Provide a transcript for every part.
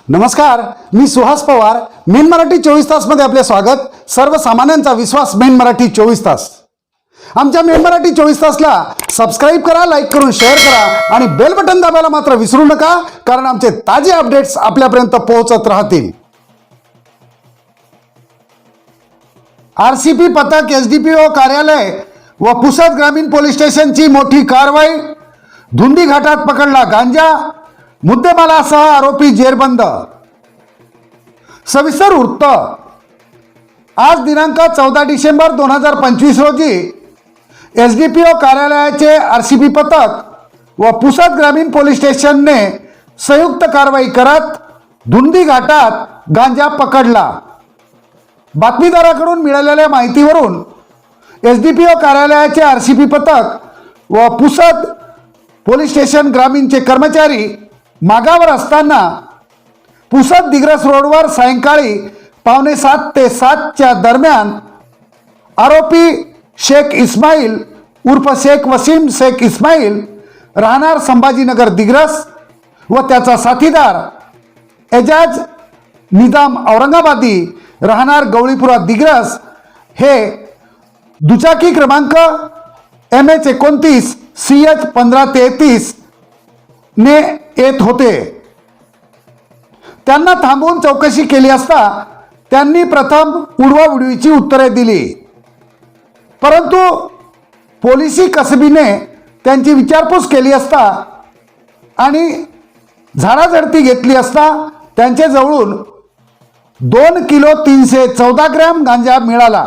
नमस्कार, मी सुहास पवार. मेन मराठी 24 तासमध्ये आपले स्वागत. सर्वसामान्यांचा विश्वास मेन मराठी 24 तास. आमच्या मेन मराठी 24 तासला सबस्क्राईब करा, लाईक करून शेअर करा आणि बेल बटन दाबायला मात्र विसरू नका, कारण आमचे ताजे अपडेट्स आपल्यापर्यंत पोहोचत राहतील. आरसीपी पथक, एसडीपीओ कार्यालय व पुसद ग्रामीण पोलीस स्टेशनची मोठी कारवाई. धुंदी घाटात पकडला गांजा, मुद्देमालासह आरोपी जेरबंद. सविस्तर वृत्त. आज दिनांक 14 डिसेंबर 2025 रोजी एसडीपीओ कार्यालयाचे आरसीपी पथक व पुसद ग्रामीण पोलीस स्टेशनने संयुक्त कारवाई करत धुंदी घाटात गांजा पकडला. बातमीदाराकडून मिळालेल्या माहितीवरून एसडीपीओ कार्यालयाचे आरसीपी पथक व पुसद पोलीस स्टेशन ग्रामीणचे कर्मचारी मागावर असताना पुसद दिग्रस रोडवर सायंकाळी 6:45 ते 7च्या दरम्यान आरोपी शेख इस्माईल उर्फ शेख वसीम शेख इस्माईल राहणार संभाजीनगर दिग्रस व त्याचा साथीदार एजाज निजाम औरंगाबादी राहणार गवळीपुरा दिग्रस हे दुचाकी क्रमांक MH29 CH 1533 ने येत होते. त्यांना थांबवून चौकशी केली असता त्यांनी प्रथम उडवाउडवीची उत्तरे दिली, परंतु पोलिसी कसबीने त्यांची विचारपूस केली असता आणि झाडाझडती घेतली असता त्यांच्या जवळून 2 किलो 314 ग्रॅम गांजा मिळाला.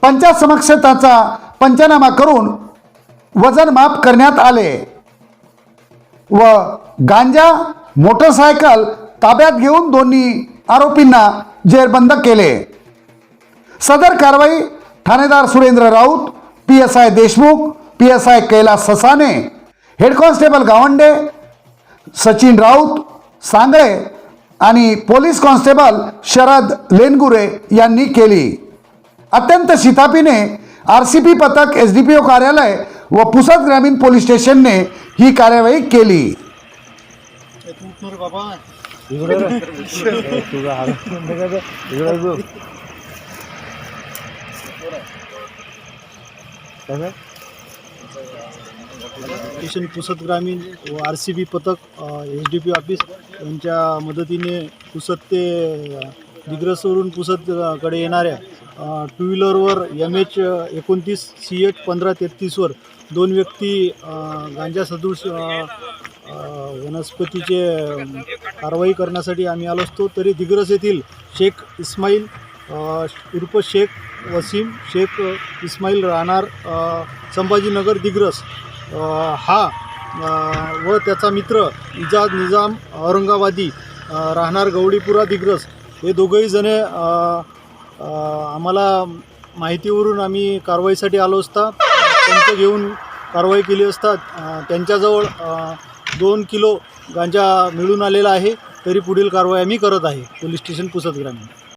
पंचासमक्ष त्याचा पंचनामा करून वजनमाप करण्यात आले व गांजा मोटरसायकल ताब्यात घेऊन दोन्ही आरोपींना जेरबंद केले. सदर कारवाई ठाणेदार Surendra Raut, PSI Deshmukh, PSI Kailas Sasane, head constable Gawande, Sachin Raut Sangle आणि पोलीस कॉन्स्टेबल शरद लेनगुरे यांनी केली. अत्यंत शिताफीने आरसीपी पथक, एसडीपीओ कार्यालय व पुसद ग्रामीण पोलीस स्टेशनने ही कार्यवाही केली. स्टेशन पुसद ग्रामीण व आरसीबी पथक एसडीपी ऑफिस यांच्या मदतीने पुसद ते दिग्रसवरून पुसदकडे येणाऱ्या 2 व्हीलरवर MH29 CH 1533 वर 2 व्यक्ती गांजा सदृश वनस्पतीचे कारवाई करण्यासाठी आम्ही आलो असतो. तरी दिग्रस येथील शेख इस्माईल उर्फ शेख वसीम शेख इस्माईल राहणार संभाजीनगर दिग्रस हा व त्याचा मित्र इजाज निजाम औरंगाबादी राहणार गवळीपुरा दिग्रस हे दोघंही जणे आम्हाला माहितीवरून आम्ही कारवाईसाठी आलो असता त्यांचं घेऊन कारवाई केली असता त्यांच्याजवळ 2 किलो गांजा मिळून आलेला आहे. तरी पुढील कारवाई आम्ही करत आहे पोलीस स्टेशन पुसद ग्रामीण.